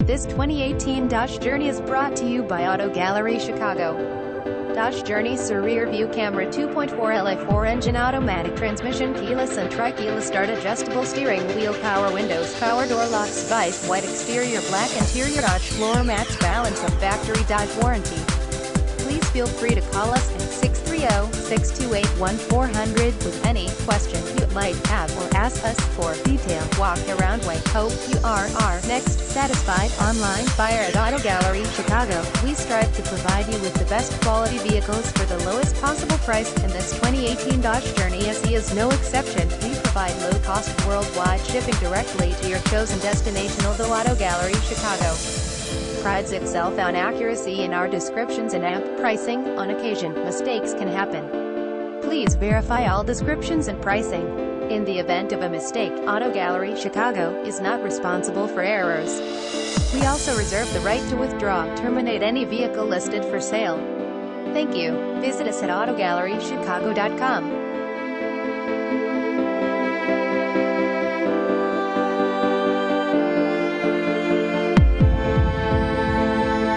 This 2018 Dodge Journey is brought to you by Auto Gallery Chicago. Dodge Journey's rear view camera 2.4 LA4 engine, automatic transmission, keyless and tri-keyless start, adjustable steering wheel, power windows, power door locks, device, white exterior, black interior, Dodge floor mats, balance of factory Dodge warranty. Please feel free to call us at 630-628-1400 with any question you might have, or ask us for detailed walk-around. We hope you are our next satisfied online buyer at Auto Gallery Chicago. We strive to provide you with the best quality vehicles for the lowest possible price, and this 2018 Dodge Journey SE is no exception. We provide low-cost worldwide shipping directly to your chosen destination. Although Auto Gallery Chicago prides itself on accuracy in our descriptions and amp pricing, on occasion, mistakes can happen. Please verify all descriptions and pricing. In the event of a mistake, Auto Gallery Chicago is not responsible for errors. We also reserve the right to withdraw, terminate any vehicle listed for sale. Thank you. Visit us at autogallerychicago.com.